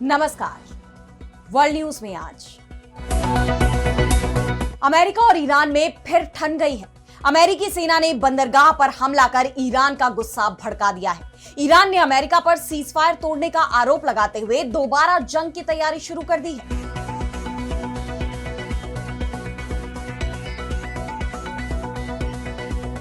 नमस्कार। World news में आज अमेरिका और ईरान में फिर ठन गई है। अमेरिकी सेना ने बंदरगाह पर हमला कर ईरान का गुस्सा भड़का दिया है। ईरान ने अमेरिका पर सीजफायर तोड़ने का आरोप लगाते हुए दोबारा जंग की तैयारी शुरू कर दी है।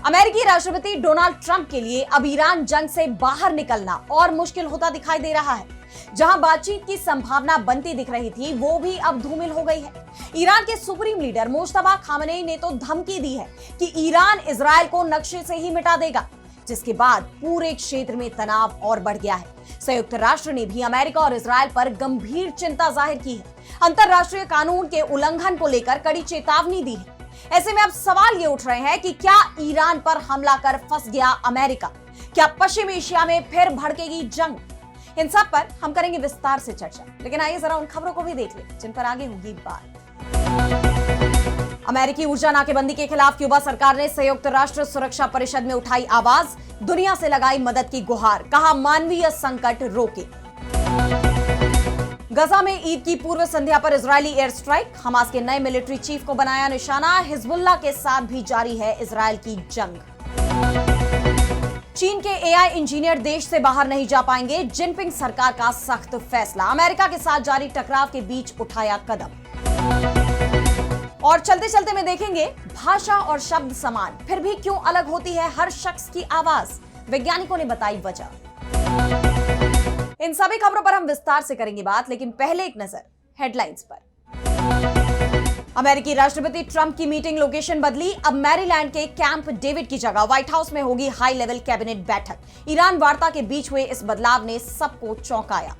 अमेरिकी राष्ट्रपति डोनाल्ड ट्रंप के लिए अब ईरान जंग से बाहर निकलना और मुश्किल होता दिखाई दे रहा है। जहां बातचीत की संभावना बनती दिख रही थी, वो भी अब धूमिल हो गई है। ईरान के सुप्रीम लीडर मुश्तबा खामनेई ने तो धमकी दी है कि ईरान इजरायल को नक्शे से ही मिटा देगा, जिसके बाद पूरे क्षेत्र में तनाव और बढ़ गया है। संयुक्त राष्ट्र ने भी अमेरिका और इजरायल पर गंभीर चिंता जाहिर की है। अंतरराष्ट्रीय कानून के उल्लंघन को लेकर कड़ी चेतावनी दी है। ऐसे में अब सवाल ये उठ रहे हैं कि क्या ईरान पर हमला कर फंस गया अमेरिका? क्या पश्चिम एशिया में फिर भड़केगी जंग? इन सब पर हम करेंगे विस्तार से चर्चा, लेकिन आइए जरा उन खबरों को भी देख लें जिन पर आगे होगी बात। अमेरिकी ऊर्जा नाकेबंदी के खिलाफ क्यूबा सरकार ने संयुक्त राष्ट्र सुरक्षा परिषद में उठाई आवाज, दुनिया से लगाई मदद की गुहार, कहा मानवीय संकट रोके। गजा में ईद की पूर्व संध्या पर इजरायली एयर स्ट्राइक, हमास के नए मिलिट्री चीफ को बनाया निशाना, हिजबुल्लाह के साथ भी जारी है इजरायल की जंग। चीन के एआई इंजीनियर देश से बाहर नहीं जा पाएंगे, जिनपिंग सरकार का सख्त फैसला, अमेरिका के साथ जारी टकराव के बीच उठाया कदम। और चलते चलते में देखेंगे भाषा और शब्द समान, फिर भी क्यों अलग होती है हर शख्स की आवाज, वैज्ञानिकों ने बताई वजह। इन सभी खबरों पर हम विस्तार से करेंगे बात, लेकिन पहले एक नजर हेडलाइंस पर। अमेरिकी राष्ट्रपति ट्रंप की मीटिंग लोकेशन बदली, अब मैरीलैंड के कैंप डेविड की जगह व्हाइट हाउस में होगी हाई लेवल कैबिनेट बैठक। ईरान वार्ता के बीच हुए इस बदलाव ने सबको चौंकाया।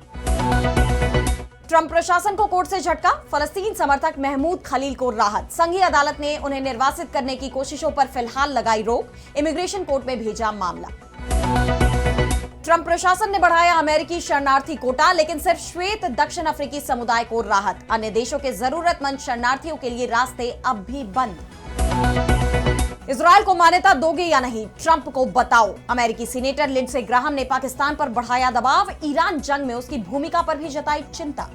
ट्रंप प्रशासन को कोर्ट से झटका, फलस्तीन समर्थक महमूद खलील को राहत, संघीय अदालत ने उन्हें निर्वासित करने की कोशिशों पर फिलहाल लगाई रोक, इमिग्रेशन कोर्ट में भेजा मामला। ट्रंप प्रशासन ने बढ़ाया अमेरिकी शरणार्थी कोटा, लेकिन सिर्फ श्वेत दक्षिण अफ्रीकी समुदाय को राहत, अन्य देशों के जरूरतमंद शरणार्थियों के लिए रास्ते अब भी बंद। इजरायल को मान्यता दोगे या नहीं, ट्रंप को बताओ, अमेरिकी सीनेटर लिंडसे ग्राहम ने पाकिस्तान पर बढ़ाया दबाव, ईरान जंग में उसकी भूमिका पर भी जताई चिंता।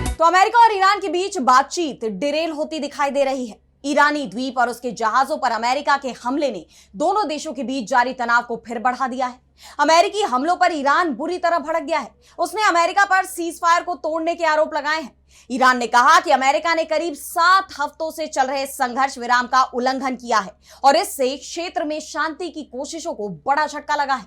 तो अमेरिका और ईरान के बीच बातचीत डिरेल होती दिखाई दे रही है। ईरानी द्वीप और उसके जहाजों पर अमेरिका के हमले ने दोनों देशों के बीच जारी तनाव को फिर बढ़ा दिया है। अमेरिकी हमलों पर ईरान बुरी तरह भड़क गया है। उसने अमेरिका पर सीजफायर को तोड़ने के आरोप लगाए हैं। ईरान ने कहा कि अमेरिका ने करीब 7 हफ्तों से चल रहे संघर्ष विराम का उल्लंघन किया है और इससे क्षेत्र में शांति की कोशिशों को बड़ा झटका लगा है।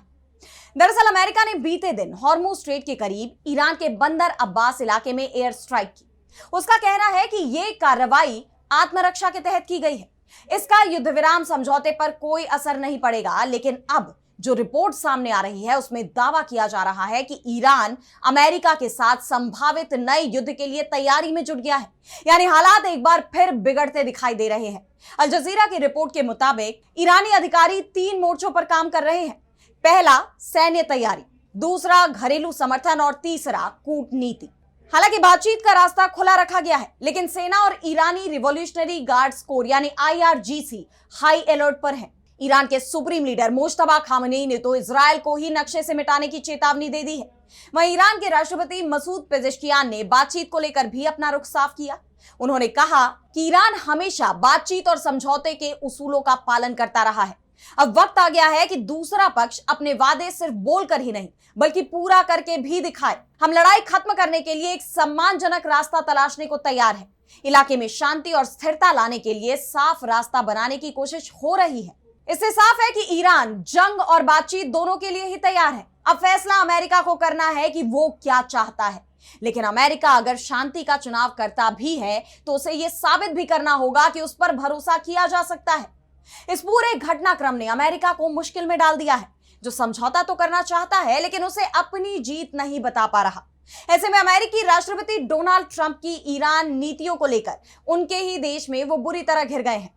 दरअसल अमेरिका ने बीते दिन हॉर्मुज स्ट्रेट के करीब ईरान के बंदर अब्बास इलाके में एयर स्ट्राइक की। उसका कहना है कि यह कार्रवाई आत्मरक्षा के तहत की गई है। इसका युद्ध विराम समझौते पर कोई असर नहीं पड़ेगा, लेकिन अब जो रिपोर्ट सामने आ रही है उसमें दावा किया जा रहा है कि ईरान अमेरिका के साथ संभावित नए युद्ध के लिए तैयारी में जुट गया है। यानी हालात एक बार फिर बिगड़ते दिखाई दे रहे हैं। अल जजीरा की रिपोर्ट के मुताबिक ईरानी अधिकारी 3 मोर्चों पर काम कर रहे हैं। पहला सैन्य तैयारी, दूसरा घरेलू समर्थन और तीसरा कूटनीति। हालांकि बातचीत का रास्ता खुला रखा गया है, लेकिन सेना और ईरानी रिवॉल्यूशनरी गार्ड्स कोर यानी IRGC हाई अलर्ट पर है। ईरान के सुप्रीम लीडर मुश्तबा खामनेई ने तो इजरायल को ही नक्शे से मिटाने की चेतावनी दे दी है। वहीं ईरान के राष्ट्रपति मसूद पेजेश्कियान ने बातचीत को लेकर भी अपना रुख साफ किया। उन्होंने कहा कि ईरान हमेशा बातचीत और समझौते के उसूलों का पालन करता रहा है। अब वक्त आ गया है कि दूसरा पक्ष अपने वादे सिर्फ बोलकर ही नहीं बल्कि पूरा करके भी दिखाए। हम लड़ाई खत्म करने के लिए एक सम्मानजनक रास्ता तलाशने को तैयार हैं। इलाके में शांति और स्थिरता लाने के लिए साफ रास्ता बनाने की कोशिश हो रही है। इससे साफ है कि ईरान जंग और बातचीत दोनों के लिए ही तैयार है। अब फैसला अमेरिका को करना है कि वो क्या चाहता है। लेकिन अमेरिका अगर शांति का चुनाव करता भी है तो उसे यह साबित भी करना होगा कि उस पर भरोसा किया जा सकता है। इस पूरे घटनाक्रम ने अमेरिका को मुश्किल में डाल दिया है, जो समझौता तो करना चाहता है लेकिन उसे अपनी जीत नहीं बता पा रहा। ऐसे में अमेरिकी राष्ट्रपति डोनाल्ड ट्रंप की ईरान नीतियों को लेकर उनके ही देश में वो बुरी तरह घिर गए हैं।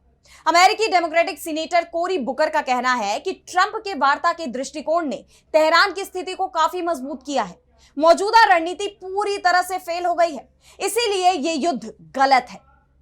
अमेरिकी डेमोक्रेटिक सीनेटर कोरी बुकर का कहना है कि ट्रंप के वार्ता के दृष्टिकोण ने तेहरान की स्थिति को काफी मजबूत किया है। मौजूदा रणनीति पूरी तरह से फेल हो गई है, इसीलिए ये युद्ध गलत है।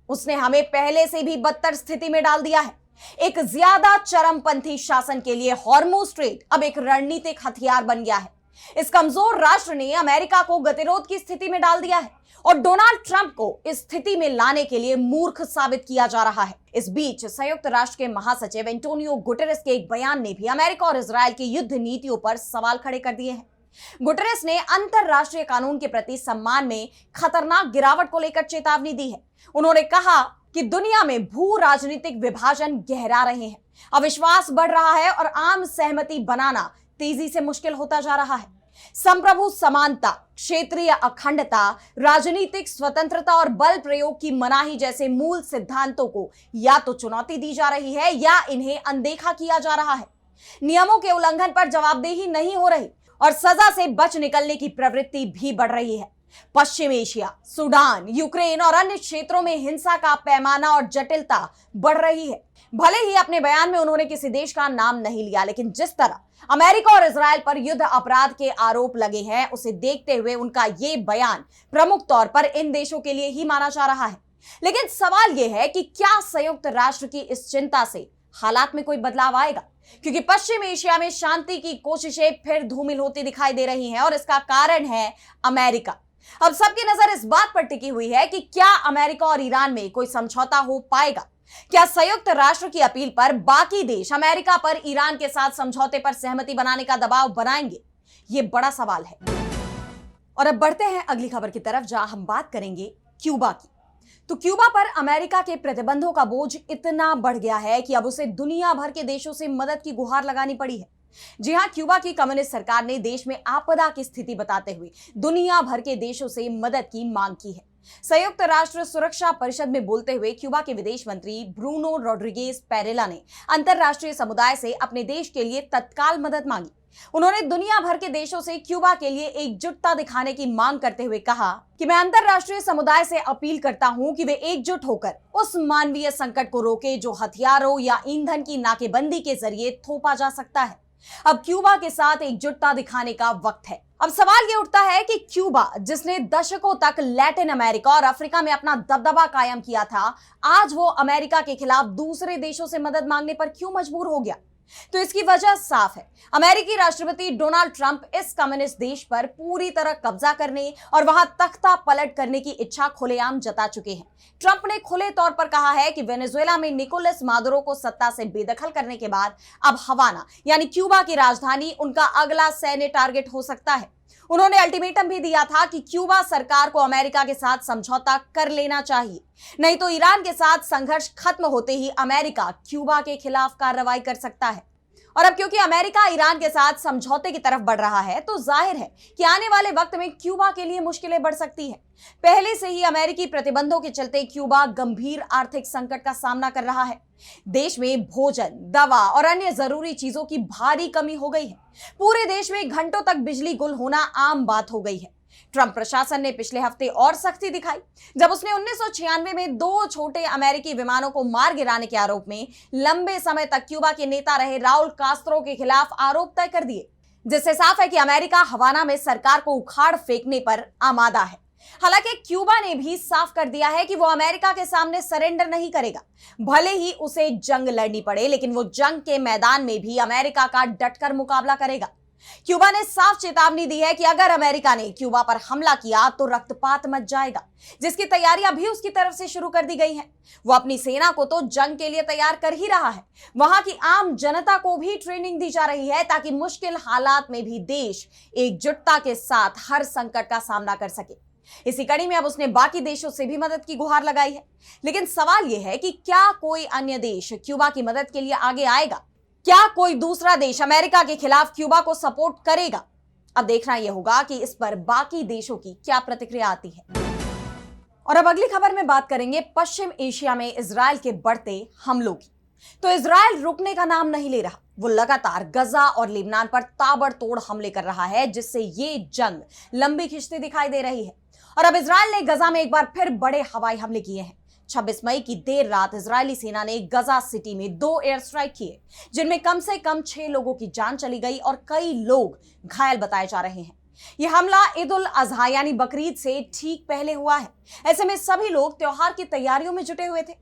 उसने हमें पहले से भी बदतर स्थिति में डाल दिया है। एक ज्यादा चरमपंथी शासन के लिए हॉर्मुज स्ट्रेट अब एक रणनीतिक हथियार बन गया है। इस कमजोर राष्ट्र ने अमेरिका को गतिरोध की स्थिति में डाल दिया है और डोनाल्ड ट्रंप को इस स्थिति में लाने के लिए मूर्ख साबित किया जा रहा है। इस बीच संयुक्त राष्ट्र के महासचिव एंटोनियो गुटेरेस के एक बयान ने भी अमेरिका और इजरायल की युद्ध नीतियों पर सवाल खड़े कर दिए हैं। गुटेरेस ने अंतरराष्ट्रीय कानून के प्रति सम्मान में खतरनाक गिरावट को लेकर चेतावनी दी है। उन्होंने कहा कि दुनिया में भू राजनीतिक विभाजन गहरा रहे हैं, अविश्वास बढ़ रहा है और आम सहमति बनाना तेजी से मुश्किल होता जा रहा है। संप्रभु समानता, क्षेत्रीय अखंडता, राजनीतिक स्वतंत्रता और बल प्रयोग की मनाही जैसे मूल सिद्धांतों को या तो चुनौती दी जा रही है या इन्हें अनदेखा किया जा रहा है। नियमों के उल्लंघन पर जवाबदेही नहीं हो रही और सजा से बच निकलने की प्रवृत्ति भी बढ़ रही है। पश्चिम एशिया, सूडान, यूक्रेन और अन्य क्षेत्रों में हिंसा का पैमाना और जटिलता बढ़ रही है। भले ही अपने बयान में उन्होंने किसी देश का नाम नहीं लिया, लेकिन जिस तरह अमेरिका और इजरायल पर युद्ध अपराध के आरोप लगे हैं, उसे देखते हुए उनका ये बयान प्रमुख तौर पर इन देशों के लिए ही माना जा रहा है। लेकिन सवाल यह है कि क्या संयुक्त राष्ट्र की इस चिंता से हालात में कोई बदलाव आएगा? क्योंकि पश्चिम एशिया में शांति की कोशिशें फिर धूमिल होती दिखाई दे रही हैं और इसका कारण है अमेरिका। अब सबकी नजर इस बात पर टिकी हुई है कि क्या अमेरिका और ईरान में कोई समझौता हो पाएगा? क्या संयुक्त राष्ट्र की अपील पर बाकी देश अमेरिका पर ईरान के साथ समझौते पर सहमति बनाने का दबाव बनाएंगे? ये बड़ा सवाल है। और अब बढ़ते हैं अगली खबर की तरफ, जहां हम बात करेंगे क्यूबा की। तो क्यूबा पर अमेरिका के प्रतिबंधों का बोझ इतना बढ़ गया है कि अब उसे दुनिया भर के देशों से मदद की गुहार लगानी पड़ी है। जी हां, क्यूबा की कम्युनिस्ट सरकार ने देश में आपदा की स्थिति बताते हुए दुनिया भर के देशों से मदद की मांग की है। संयुक्त राष्ट्र सुरक्षा परिषद में बोलते हुए क्यूबा के विदेश मंत्री ब्रूनो रोड्रिगेज पेरेला ने अंतरराष्ट्रीय समुदाय से अपने देश के लिए तत्काल मदद मांगी। उन्होंने दुनिया भर के देशों से क्यूबा के लिए एकजुटता दिखाने की मांग करते हुए कहा कि मैं अंतरराष्ट्रीय समुदाय से अपील करता हूं कि वे एकजुट होकर उस मानवीय संकट को रोके जो हथियारों या ईंधन की नाकेबंदी के जरिए थोपा जा सकता है। अब क्यूबा के साथ एकजुटता दिखाने का वक्त है। अब सवाल ये उठता है कि क्यूबा, जिसने दशकों तक लैटिन अमेरिका और अफ्रीका में अपना दबदबा कायम किया था, आज वो अमेरिका के खिलाफ दूसरे देशों से मदद मांगने पर क्यों मजबूर हो गया? तो इसकी वजह साफ है। अमेरिकी राष्ट्रपति डोनाल्ड ट्रंप इस कम्युनिस्ट देश पर पूरी तरह कब्जा करने और वहां तख्ता पलट करने की इच्छा खुलेआम जता चुके हैं। ट्रंप ने खुले तौर पर कहा है कि वेनेजुएला में निकोलस मादुरो को सत्ता से बेदखल करने के बाद अब हवाना यानी क्यूबा की राजधानी उनका अगला सैन्य टारगेट हो सकता है। उन्होंने अल्टीमेटम भी दिया था कि क्यूबा सरकार को अमेरिका के साथ समझौता कर लेना चाहिए, नहीं तो ईरान के साथ संघर्ष खत्म होते ही अमेरिका क्यूबा के खिलाफ कार्रवाई कर सकता है। और अब क्योंकि अमेरिका ईरान के साथ समझौते की तरफ बढ़ रहा है, तो जाहिर है कि आने वाले वक्त में क्यूबा के लिए मुश्किलें बढ़ सकती हैं। पहले से ही अमेरिकी प्रतिबंधों के चलते क्यूबा गंभीर आर्थिक संकट का सामना कर रहा है। देश में भोजन, दवा और अन्य जरूरी चीजों की भारी कमी हो गई है। पूरे देश में घंटों तक बिजली गुल होना आम बात हो गई है। ट्रंप प्रशासन ने पिछले हफ्ते और सख्ती दिखाई जब उसने 1996 में 2 छोटे अमेरिकी विमानों को मार गिराने के आरोप में लंबे समय तक क्यूबा के नेता रहे राउल कास्त्रो के खिलाफ आरोप तय कर दिए, जिससे साफ है कि अमेरिका हवाना में सरकार को उखाड़ फेंकने पर आमादा है। हालांकि क्यूबा ने भी साफ कर दिया है कि वो अमेरिका के सामने सरेंडर नहीं करेगा। भले ही उसे जंग लड़नी पड़े, लेकिन वो जंग के मैदान में भी अमेरिका का डटकर मुकाबला करेगा। क्यूबा ने साफ चेतावनी दी है कि अगर अमेरिका ने क्यूबा पर हमला किया तो रक्तपात मच जाएगा, जिसकी तैयारियां भी उसकी तरफ से शुरू कर दी गई हैं। वो अपनी सेना को तो जंग के लिए तैयार कर ही रहा है, वहां की आम जनता को भी ट्रेनिंग दी जा रही है ताकि मुश्किल हालात में भी देश एकजुटता के साथ हर संकट का सामना कर सके। इसी कड़ी में अब उसने बाकी देशों से भी मदद की गुहार लगाई है। लेकिन सवाल यह है कि क्या कोई अन्य देश क्यूबा की मदद के लिए आगे आएगा? क्या कोई दूसरा देश अमेरिका के खिलाफ क्यूबा को सपोर्ट करेगा? अब देखना यह होगा कि इस पर बाकी देशों की क्या प्रतिक्रिया आती है। और अब अगली खबर में बात करेंगे पश्चिम एशिया में इजरायल के बढ़ते हमलों की। तो इजरायल रुकने का नाम नहीं ले रहा। वो लगातार गजा और लेबनान पर ताबड़तोड़ हमले कर रहा है, जिससे ये जंग लंबी खिंचती दिखाई दे रही है। और अब इजरायल ने गजा में एक बार फिर बड़े हवाई हमले किए हैं। 26 मई की देर रात इजरायली सेना ने गजा सिटी में 2 एयर स्ट्राइक किए, जिनमें कम से कम 6 लोगों की जान चली गई और कई लोग घायल बताए जा रहे हैं। यह हमला ईद उल अजहा यानी बकरीद से ठीक पहले हुआ है। ऐसे में सभी लोग त्योहार की तैयारियों में जुटे हुए थे।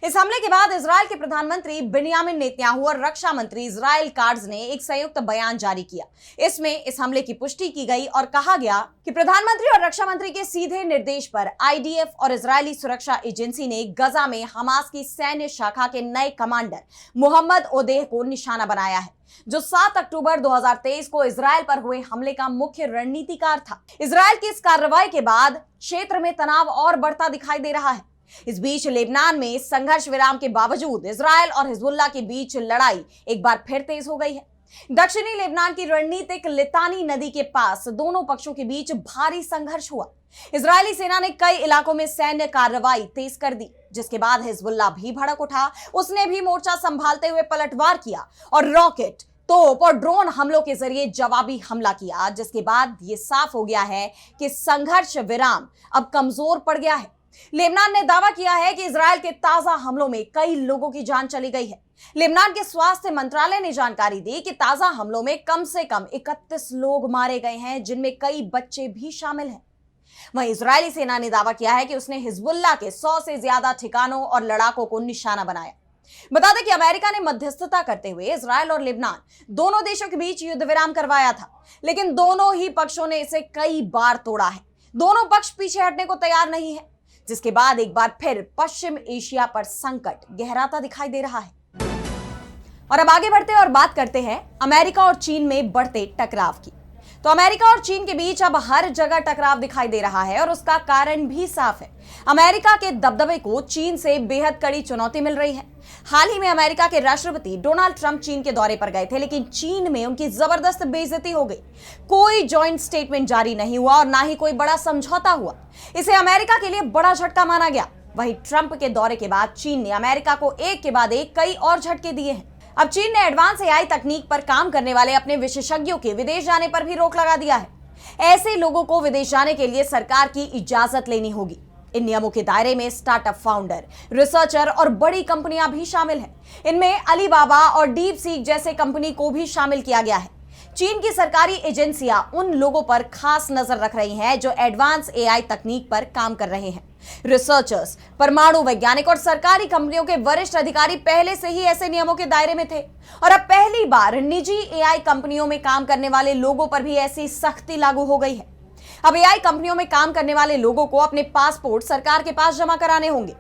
इस हमले के बाद इजराइल के प्रधानमंत्री बिन्यामिन नेतन्याहू और रक्षा मंत्री इजराइल काट्ज ने एक संयुक्त बयान जारी किया। इसमें इस हमले की पुष्टि की गई और कहा गया कि प्रधानमंत्री और रक्षा मंत्री के सीधे निर्देश पर आईडीएफ और इजरायली सुरक्षा एजेंसी ने गजा में हमास की सैन्य शाखा के नए कमांडर मोहम्मद ओदेह को निशाना बनाया है, जो 7 अक्टूबर 2023 को इजराइल पर हुए हमले का मुख्य रणनीतिकार था। इजराइल की इस कार्रवाई के बाद क्षेत्र में तनाव और बढ़ता दिखाई दे रहा है। इस बीच लेबनान में संघर्ष विराम के बावजूद इजराइल और हिजबुल्लाह के बीच लड़ाई एक बार फिर तेज हो गई है। दक्षिणी लेबनान की रणनीतिक लितानी नदी के पास दोनों पक्षों के बीच भारी संघर्ष हुआ। इजरायली सेना ने कई इलाकों में सैन्य कार्रवाई तेज कर दी, जिसके बाद हिजबुल्लाह भी भड़क उठा। उसने भी मोर्चा संभालते हुए पलटवार किया और रॉकेट, तोप और ड्रोन हमलों के जरिए जवाबी हमला किया, जिसके बाद यह साफ हो गया है कि संघर्ष विराम अब कमजोर पड़ गया है। लेबनान ने दावा किया है कि इजराइल के ताजा हमलों में कई लोगों की जान चली गई है। लेबनान के स्वास्थ्य मंत्रालय ने जानकारी दी कि ताजा हमलों में कम से कम 31 लोग मारे गए हैं, जिनमें कई बच्चे भी शामिल हैं। वहीं इजरायली सेना ने दावा किया है कि उसने हिजबुल्लाह के 100 से ज्यादा ठिकानों और लड़ाकों को निशाना बनाया। बता दें कि अमेरिका ने मध्यस्थता करते हुए इजराइल और लेबनान दोनों देशों के बीच युद्ध विराम करवाया था, लेकिन दोनों ही पक्षों ने इसे कई बार तोड़ा है। दोनों पक्ष पीछे हटने को तैयार नहीं है, जिसके बाद एक बार फिर पश्चिम एशिया पर संकट गहराता दिखाई दे रहा है। और अब आगे बढ़ते और बात करते हैं अमेरिका और चीन में बढ़ते टकराव की। तो अमेरिका और चीन के बीच अब हर जगह टकराव दिखाई दे रहा है और उसका कारण भी साफ है। अमेरिका के दबदबे को चीन से बेहद कड़ी चुनौती मिल रही है। हाल ही में अमेरिका के राष्ट्रपति डोनाल्ड ट्रंप चीन के दौरे पर गए थे, लेकिन चीन में उनकी जबरदस्त बेइज्जती हो गई। कोई जॉइंट स्टेटमेंट जारी नहीं हुआ और ना ही कोई बड़ा समझौता हुआ। इसे अमेरिका के लिए बड़ा झटका माना गया। वहीं ट्रंप के दौरे के बाद चीन ने अमेरिका को एक के बाद एक कई और झटके दिए हैं। अब चीन ने एडवांस एआई तकनीक पर काम करने वाले अपने विशेषज्ञों के विदेश जाने पर भी रोक लगा दिया है। ऐसे लोगों को विदेश जाने के लिए सरकार की इजाजत लेनी होगी। इन नियमों के दायरे में स्टार्टअप फाउंडर, रिसर्चर और बड़ी कंपनियां भी शामिल हैं। इनमें अलीबाबा और डीप सीक जैसे कंपनी को भी शामिल किया गया है। चीन की सरकारी एजेंसियां उन लोगों पर खास नजर रख रही हैं जो एडवांस एआई तकनीक पर काम कर रहे हैं। रिसर्चर्स, परमाणु वैज्ञानिक और सरकारी कंपनियों के वरिष्ठ अधिकारी पहले से ही ऐसे नियमों के दायरे में थे और अब पहली बार निजी एआई कंपनियों में काम करने वाले लोगों पर भी ऐसी सख्ती लागू हो गई है। अब एआई कंपनियों में काम करने वाले लोगों को अपने पासपोर्ट सरकार के पास जमा कराने होंगे।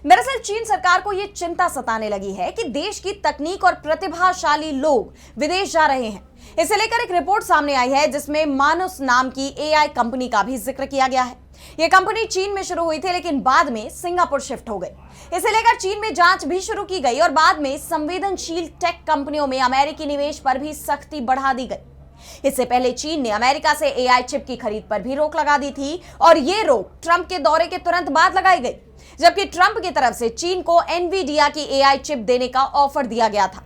दरअसल चीन सरकार को यह चिंता सताने लगी है कि देश की तकनीक और प्रतिभाशाली लोग विदेश जा रहे हैं। इसे लेकर एक रिपोर्ट सामने आई है, जिसमें मानुस नाम की एआई कंपनी का भी जिक्र किया गया है। यह कंपनी चीन में शुरू हुई थी, लेकिन बाद में सिंगापुर शिफ्ट हो गई। इसे लेकर चीन में जांच भी शुरू की गई और बाद में संवेदनशील टेक कंपनियों में अमेरिकी निवेश पर भी सख्ती बढ़ा दी गई। इससे पहले चीन ने अमेरिका से एआई चिप की खरीद पर भी रोक लगा दी थी और यह रोक ट्रंप के दौरे के तुरंत बाद लगाई गई, जबकि ट्रंप की तरफ से चीन को एनवीडिया की एआई चिप देने का ऑफर दिया गया था।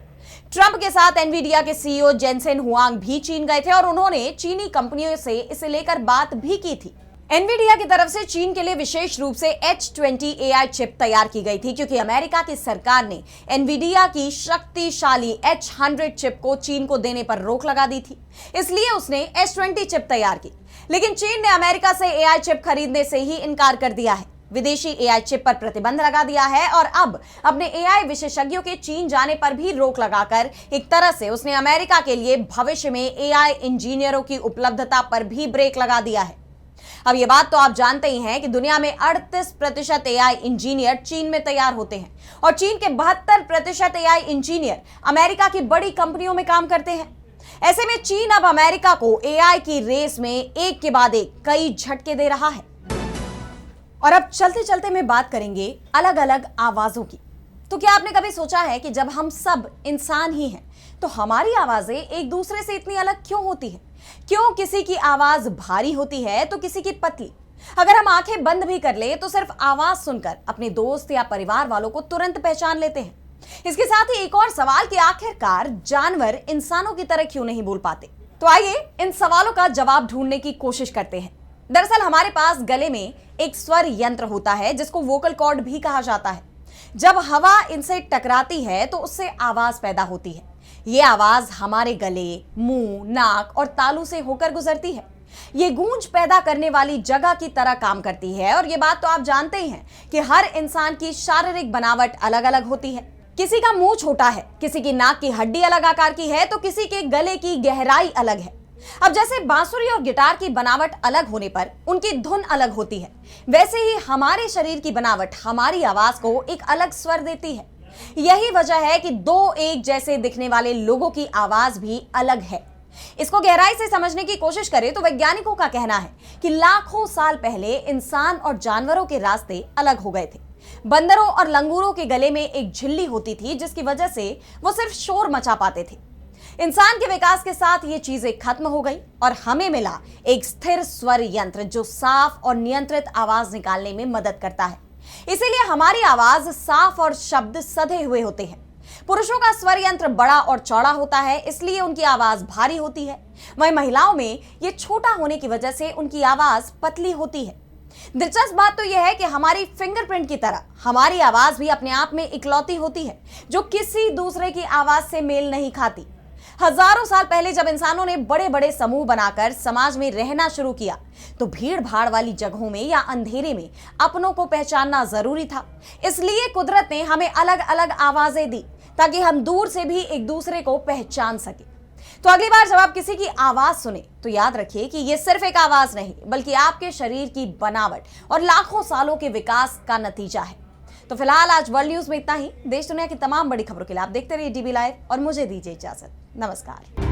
ट्रंप के साथ एनवीडिया के सीईओ जेनसेन हुआंग भी चीन गए थे और उन्होंने चीनी कंपनियों से इसे लेकर बात भी की थी। एनवीडिया की तरफ से चीन के लिए विशेष रूप से H20 एआई चिप तैयार की गई थी, क्योंकि अमेरिका की सरकार ने एनवीडिया की शक्तिशाली H100 चिप को चीन को देने पर रोक लगा दी थी। इसलिए उसने H20 चिप तैयार की, लेकिन चीन ने अमेरिका से एआई चिप खरीदने से ही इनकार कर दिया है। विदेशी एआई चिप पर प्रतिबंध लगा दिया है और अब अपने एआई विशेषज्ञों के चीन जाने पर भी रोक लगाकर एक तरह से उसने अमेरिका के लिए भविष्य में एआई इंजीनियरों की उपलब्धता पर भी ब्रेक लगा दिया है। अब ये बात तो आप जानते ही हैं कि दुनिया में 38% एआई इंजीनियर चीन में तैयार होते हैं और चीन के 72% एआई इंजीनियर अमेरिका की बड़ी कंपनियों में काम करते हैं। ऐसे में चीन अब अमेरिका को एआई की रेस में एक के बाद एक कई झटके दे रहा है। और अब चलते चलते में बात करेंगे अलग अलग आवाजों की। तो क्या आपने कभी सोचा है कि जब हम सब इंसान ही हैं, तो हमारी आवाजें एक दूसरे से इतनी अलग क्यों होती है? क्यों किसी की आवाज भारी होती है तो किसी की पतली? अगर हम आंखें बंद भी कर ले तो सिर्फ आवाज सुनकर अपने दोस्त या परिवार वालों को तुरंत पहचान लेते हैं। इसके साथ ही एक और सवाल कि आखिरकार जानवर इंसानों की तरह क्यों नहीं बोल पाते? तो आइए इन सवालों का जवाब ढूंढने की कोशिश करते हैं। दरअसल हमारे पास गले में एक स्वर यंत्र होता है, जिसको वोकल कॉर्ड भी कहा जाता है। जब हवा इनसे टकराती है तो उससे आवाज पैदा होती है। ये आवाज हमारे गले, मुंह, नाक और तालू से होकर गुजरती है। ये गूंज पैदा करने वाली जगह की तरह काम करती है। और ये बात तो आप जानते ही हैं कि हर इंसान की शारीरिक बनावट अलग अलग होती है। किसी का मुंह छोटा है, किसी की नाक की हड्डी अलग आकार की है, तो किसी के गले की गहराई अलग है। अब जैसे बांसुरी और गिटार की बनावट अलग होने पर उनकी धुन अलग होती है, वैसे ही हमारे शरीर की बनावट हमारी आवाज को एक अलग स्वर देती है। यही वजह है कि दो एक जैसे दिखने वाले लोगों की आवाज भी अलग है। इसको गहराई से समझने की कोशिश करें तो वैज्ञानिकों का कहना है कि लाखों साल पहले इंसान और जानवरों के रास्ते अलग हो गए थे। बंदरों और लंगूरों के गले में एक झिल्ली होती थी, जिसकी वजह से वो सिर्फ शोर मचा पाते थे। इंसान के विकास के साथ ये चीजें खत्म हो गई और हमें मिला एक स्थिर स्वर यंत्र जो साफ और नियंत्रित आवाज निकालने में मदद करता है। इसीलिए हमारी आवाज साफ और शब्द सधे हुए होते हैं। पुरुषों का स्वर यंत्र बड़ा और चौड़ा होता है, इसलिए उनकी आवाज भारी होती है। वहीं महिलाओं में ये छोटा होने की वजह से उनकी आवाज पतली होती है। दिलचस्प बात तो यह है कि हमारी फिंगरप्रिंट की तरह हमारी आवाज भी अपने आप में इकलौती होती है, जो किसी दूसरे की आवाज से मेल नहीं खाती। हजारों साल पहले जब इंसानों ने बड़े बड़े समूह बनाकर समाज में रहना शुरू किया, तो भीड़ भाड़ वाली जगहों में या अंधेरे में अपनों को पहचानना जरूरी था। इसलिए कुदरत ने हमें अलग अलग आवाजें दी ताकि हम दूर से भी एक दूसरे को पहचान सके। तो अगली बार जब आप किसी की आवाज सुने तो याद रखिए कि यह सिर्फ एक आवाज नहीं, बल्कि आपके शरीर की बनावट और लाखों सालों के विकास का नतीजा है। तो फिलहाल आज वर्ल्ड न्यूज में इतना ही। देश दुनिया की तमाम बड़ी खबरों के लिए आप देखते रहिए डीबी लाइव और मुझे दीजिए इजाजत। नमस्कार।